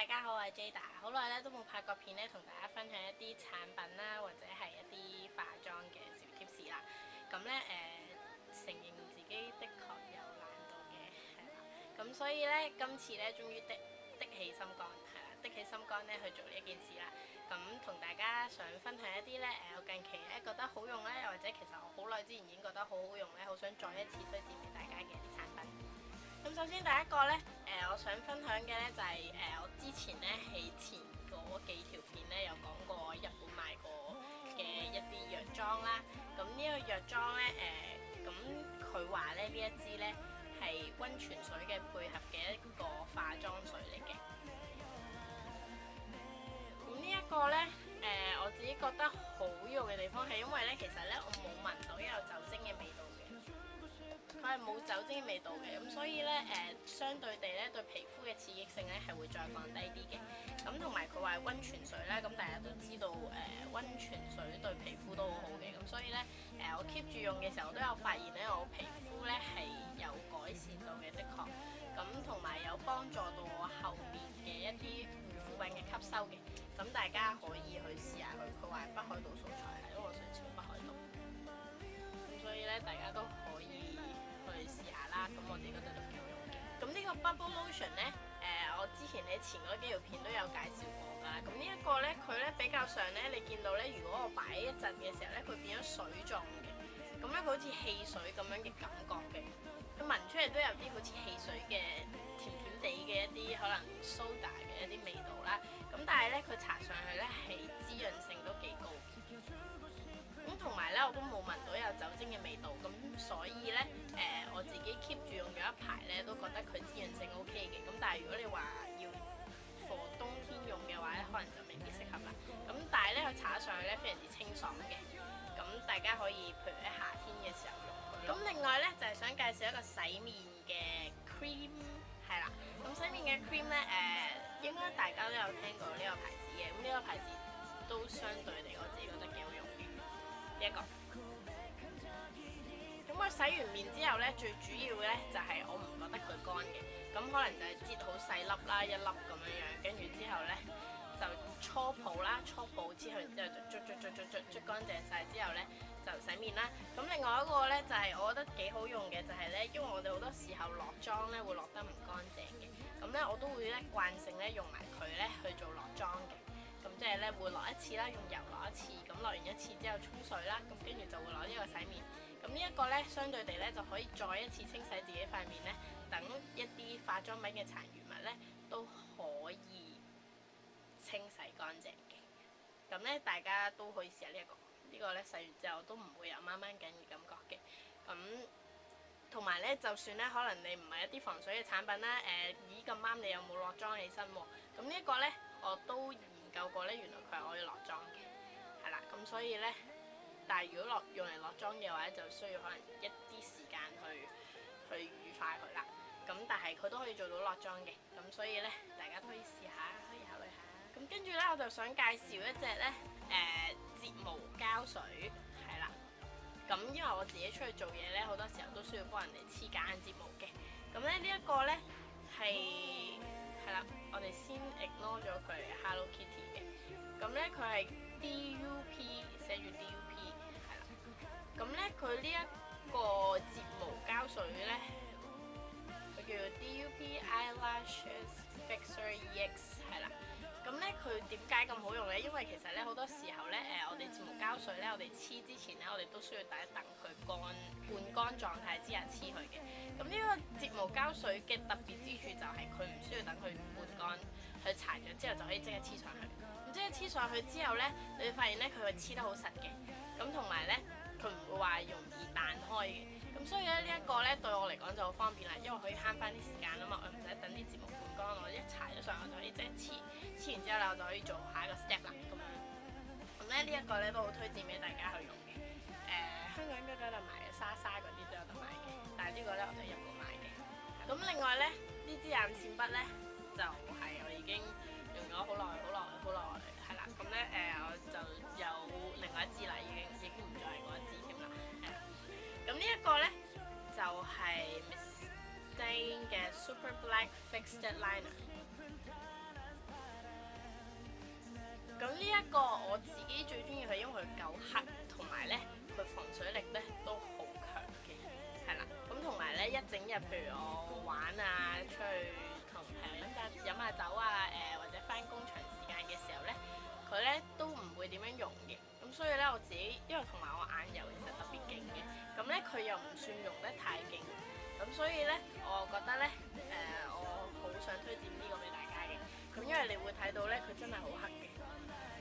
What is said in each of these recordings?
大家好，我係 Jada，好耐咧都冇拍過片咧，同大家分享一啲產品啦，或者係一啲化妝嘅小貼士啦。咁咧承認自己的確有懶惰嘅，係啦。咁所以咧今次咧終於的起心肝，係啦，的起心肝咧去做呢一件事啦。咁同大家想分享一啲咧我近期咧覺得好用咧，又或者其實我好耐之前已經覺得好好用咧，好想再一次推薦俾大家嘅一啲產品。咁首先第一個咧，我想分享嘅咧就係我之前咧喺前嗰幾條片咧有講過日本買過嘅一啲藥妝啦。咁呢個藥妝咧，咁佢話咧呢一支咧係溫泉水嘅配合嘅一個化妝水嚟嘅。咁呢一個咧，我自己覺得好用嘅地方係因為咧，其實咧我冇聞到有酒精嘅味道嘅。佢係冇酒精嘅味道嘅，咁所以咧相對地咧對皮膚嘅刺激性咧係會再降低啲嘅。咁同埋佢話係溫泉水咧，咁大家都知道溫泉水對皮膚都好好嘅，咁所以咧我 keep 住用嘅時候，我都有發現咧我皮膚咧係有改善到嘅，的確。咁同埋有幫助到我後面嘅一啲護膚品嘅吸收嘅。咁大家可以去試下佢，佢話係北海道素材，係因為我想超北海道，咁所以咧大家都可以去試下啦，咁我自己覺得都幾好用嘅。咁呢個 Bubble Lotion 咧，我之前喺前嗰幾條片都有介紹過㗎。咁呢一個咧，佢咧比較上咧，你見到咧，如果我擺一陣嘅時候咧，佢變咗水狀嘅，咁咧佢好似汽水咁樣嘅感覺嘅，佢聞出嚟都有啲好似汽水嘅甜甜地嘅一啲可能 soda 嘅一啲味道啦。咁但係咧，佢搽上去咧係滋潤性都幾高。咁同埋咧，我都冇聞到有酒精嘅味道，咁所以咧，我自己 keep 住用咗一排咧，都覺得佢滋潤性 OK 嘅。咁但係如果你話要 for 冬天用嘅話咧，可能就未必適合啦。咁但係咧，佢搽上去咧非常之清爽嘅，咁大家可以譬如喺夏天嘅時候用佢。咁另外咧就係想介紹一個洗面嘅 cream， 係啦。咁洗面嘅 cream 咧，應該大家都有聽過呢個牌子嘅，咁呢個牌子都相對嚟我自己覺得幾好用嘅。呢一個，咁我洗完面之後咧，最主要咧就係我唔覺得佢乾嘅，咁可能就係擠好細粒啦，一粒咁樣樣，跟住之後咧就搓泡啦，搓泡之後，然之後就捽乾淨晒之後咧就洗面啦。咁另外一個咧就係我覺得幾好用嘅，就係咧，因為我哋好多時候落妝咧會落得唔乾淨嘅，咁咧我都會咧慣性咧用埋佢咧去做落妝嘅。咁即係咧會落一次啦，用油落一次，咁落完一次之後沖水啦，咁跟住就會攞呢個洗面。咁呢一個咧相對地咧就可以再一次清洗自己塊面咧，等一啲化妝品嘅殘餘物咧都可以清洗乾淨嘅。咁咧大家都可以試下呢一個，呢個咧洗完之後都唔會有掹掹緊嘅感覺嘅。咁同埋咧，就算咧可能你唔係一啲防水嘅產品啦，咦咁啱你有冇落妝起身喎？咁呢一個咧我都研究過咧，原來佢係可以落妝嘅，係啦。咁所以咧，但係如果用嚟落妝嘅話，就需要可能一啲時間去乳化佢啦。咁但係佢都可以做到落妝嘅，咁所以咧大家都可以試下，可以考慮下。咁跟住咧，我就想介紹一隻咧睫毛膠水，係啦。咁因為我自己出去做嘢咧，好多時候都需要幫人哋黐假眼睫毛嘅。咁咧呢一個咧係啦，我哋先 ignore 咗佢 Hello Kitty 嘅。咁咧佢係 DUP， 寫住 DUP 係啦。咁咧佢呢一個睫毛膠水咧，佢叫做 DUP Eyelashes Fixer EX 係啦。咁咧佢點解咁好用咧？因為其實咧好多時候咧我哋睫毛膠水咧，我哋黐之前咧，我哋都需要等一等佢半乾狀態之下黐佢嘅。咁呢個睫毛膠水嘅特別之處就係佢唔需要等佢半乾，佢搽咗之後就可以即刻黐上去。咁即係黐上去之後咧，你會發現咧佢會黐得好實嘅。咁同埋咧佢唔會話容易彈開嘅。咁所以咧呢一個咧對我嚟講就好方便啦，因為可以慳翻啲時間啊嘛，我唔使等啲睫毛半乾，我一搽咗上去就可以即係黐完之後咧，我就可以做下一個 step 啦咁樣。咁咧呢一個咧都好推薦俾大家去用嘅。香港應該都有得買嘅，莎莎嗰啲都有得買嘅，但係呢個咧我就入過買嘅。咁另外咧呢支眼線筆咧就係我已經用咗好耐，係啦。咁咧我就有另外一支啦，已經唔再係嗰一支添啦，係啦。咁呢一個咧就係 Miss Stain 嘅 Super Black Fixed Liner。咁呢一個我自己最中意佢，因為佢夠黑，同埋咧佢防水力咧都好強嘅，係啦。咁同埋咧一整日，譬如我玩啊，出去同朋友飲下酒啊，或者翻工長時間嘅時候咧，佢咧都唔會點樣溶嘅。咁所以咧我自己，因為同埋我眼油其實特別勁嘅，咁咧佢又唔算溶得太勁，咁所以咧我覺得咧我好想推薦呢個俾大家嘅。咁因為你會睇到咧佢真係好黑嘅。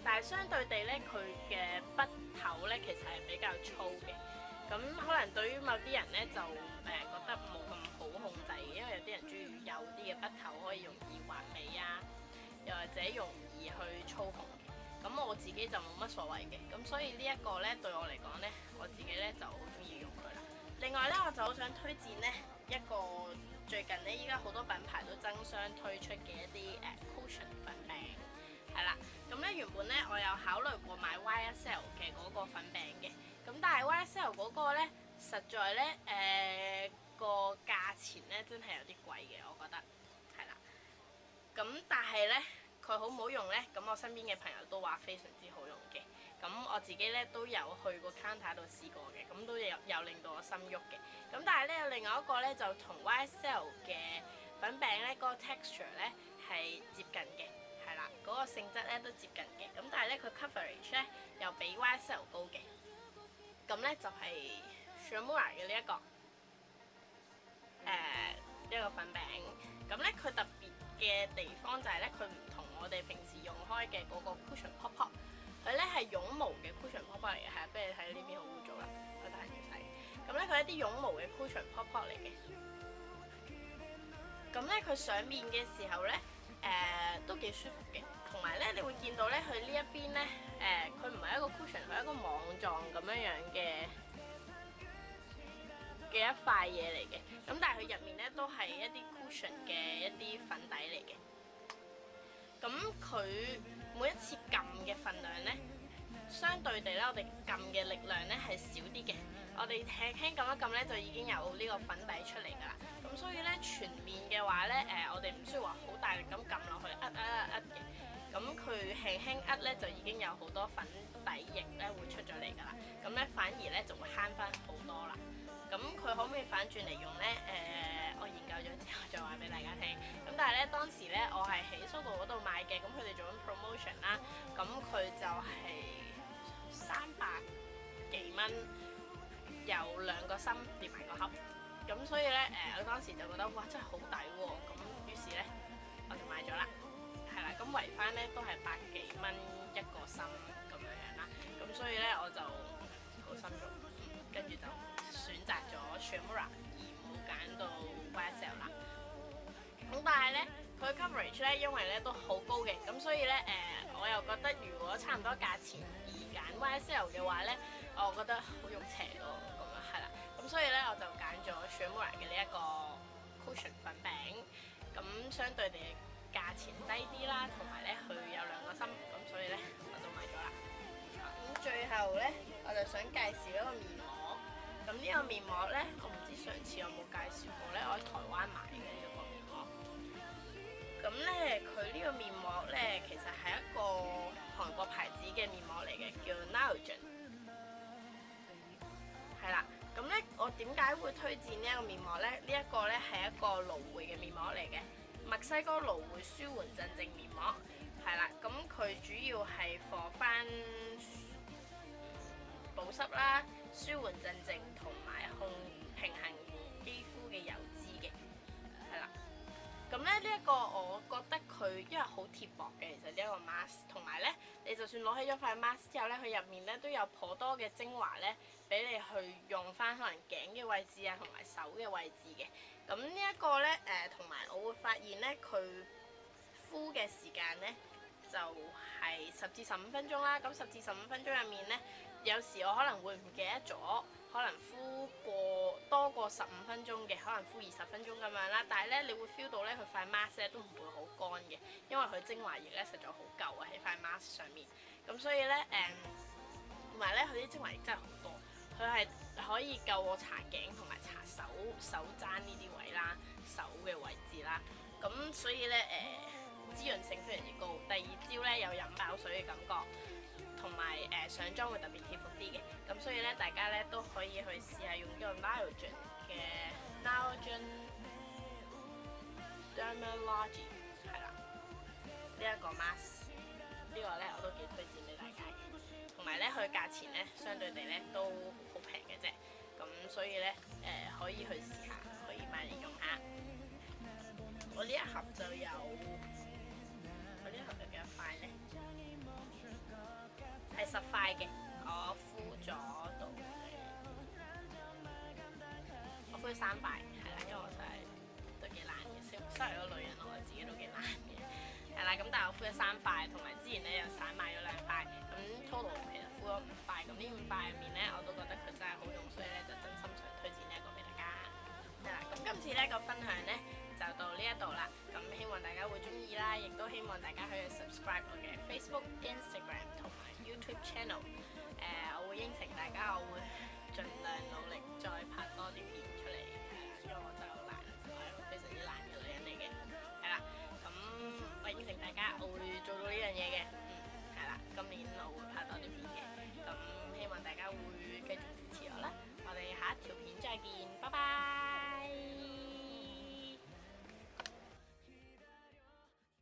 但係相對地咧，佢嘅筆頭咧其實係比較粗嘅，咁可能對於某啲人咧就覺得冇咁好控制嘅，因為有啲人中意幼啲嘅筆頭，可以容易滑尾啊，又或者容易去操控嘅。咁我自己就冇乜所謂嘅，咁所以呢一個咧對我嚟講咧，我自己咧就好中意用佢啦。另外咧，我就好想推薦咧一個最近咧依家好多品牌都爭相推出嘅一啲cushion 粉餅。係啦，咁咧原本咧我有考慮過買 YSL 嘅嗰個粉餅嘅，咁但係 YSL 嗰個咧實在咧個價錢咧真係有啲貴嘅，我覺得係啦。咁但係咧佢好唔好用咧？咁我身邊嘅朋友都話非常之好用嘅，咁我自己咧都有去過 counter 度試過嘅，咁都有令到我心喐嘅。咁但係咧有另外一個咧就同 YSL 嘅粉餅咧嗰個 texture 咧係接近嘅。係啦，嗰個性質咧都接近嘅，咁但係咧佢 coverage 咧又比 YSL 高嘅，咁咧就係 Shu-Uemura 嘅呢一個粉餅，咁咧佢特別嘅地方就係咧佢唔同我哋平時用開嘅嗰個 cushion pop pop，佢咧係絨毛嘅 cushion pop pop 嚟嘅，係俾你睇呢邊好污糟啦，我得閒要洗，咁咧佢係一啲絨毛嘅 cushion pop pop 嚟嘅，咁咧佢上面嘅時候咧。都幾舒服嘅，同埋咧，你會見到咧，佢呢一邊咧，佢唔係一個 cushion，佢係一個網狀咁樣嘅一塊嘢嚟嘅。咁但係佢入面咧都係一啲 cushion 嘅一啲粉底嚟嘅。咁佢每一次撳嘅份量咧，相對地咧，我哋撳嘅力量咧係少啲嘅。我哋輕輕撳一撳咧，就已經有呢個粉底出嚟㗎啦。咁所以咧，全面嘅話咧，我哋唔需要話好大力咁撳落去，嘅。咁佢輕輕咧，就已經有好多粉底液咧會出咗嚟㗎啦。咁咧反而咧就會慳翻好多啦。咁佢可唔可以反轉嚟用咧？我研究咗之後再話俾大家聽。咁但係咧當時咧我係喺蘇道嗰度買嘅，咁佢哋做緊 promotion 啦，咁佢就係300幾蚊，有2個心連埋個盒。咁所以咧我當時就覺得哇真係好抵喎，咁於是咧我就買咗啦，係啦，咁圍翻咧都係100幾蚊1個心咁樣啦，咁所以咧我就好心動，跟住就選擇咗 Shu-Uemura 而冇揀到 YSL 啦。咁但係咧佢 coverage 咧因為咧都好高嘅，咁所以咧我又覺得如果差唔多價錢而揀 YSL 嘅話咧，我覺得好肉邪咯，咁樣係啦。咁所以咧我就揀咗 Shu-Uemura 嘅呢一個 cushion 粉餅，咁相對地價錢低啲啦，同埋咧佢有2個心，咁所以咧我就買咗啦。咁最後咧我就想介紹一個面膜，咁呢個面膜咧我唔知上次有冇介紹過咧，我喺台灣買嘅呢個面膜。咁咧佢呢個面膜咧其實係一個韓國牌子嘅面膜嚟嘅，叫 Niogen。係啦，咁咧我點解會推薦呢一個面膜咧？呢一個咧係一個蘆薈嘅面膜嚟嘅，墨西哥蘆薈舒緩鎮靜面膜。係啦，咁佢主要係放翻保濕啦、舒緩鎮靜同埋平衡肌膚嘅油脂嘅，係啦。咁咧呢一個我覺得佢因為好貼薄嘅，其實呢一個 mask， 同埋咧你就算攞起咗塊 mask 之後咧，佢入面咧都有頗多嘅精華咧，俾你去用翻可能頸嘅位置啊，同埋手嘅位置嘅。咁呢一個咧同埋我會發現咧，佢敷嘅時間咧就係10至15分鐘啦。咁10至15分鐘入面咧，有時我可能會唔記得咗，可能敷過多過15分鐘嘅，可能敷20分鐘咁樣啦。但係咧，你會 feel 到咧佢塊 mask 咧都唔會好乾嘅，因為佢精華液咧實在好夠啊喺塊 mask 上面。咁所以咧同埋咧佢啲精華液真係好多，佢係可以夠我搽頸同埋搽手踭呢啲位啦，手嘅位置啦。咁所以咧滋潤性非常之高。第二朝咧有飲飽水嘅感覺，同埋上妝會特別貼服啲嘅。咁所以咧大家咧都可以去試下用呢個 Niogen Dermalogy 係啦，呢一個 mask 呢個咧我都幾推薦俾大家嘅，同埋咧佢價錢咧相對地咧都好平嘅啫，咁所以咧可以去試下，可以買嚟用下。我呢一盒就有，我呢一盒有幾多塊咧？係10塊嘅，我敷咗到，我敷咗3塊，係啦，因為我真係都幾懶嘅，身為個女人我自己都幾懶嘅，係啦，咁但係我敷咗3塊，同埋之前咧又散買咗2塊，咁 total 其實敷咗5塊，咁呢5塊入面咧我都覺得佢真係好用，所以咧就真心想推薦呢一個俾大家。係啦，咁今次咧個分享咧就到呢一度啦，咁希望大家會中意啦，亦都希望大家可以 subscribe 我嘅 Facebook、Instagram 同埋 YouTube channel。我會應承大家，我會盡量努力再拍多啲片出嚟，因為我真係好懶，我係一個非常之懶嘅女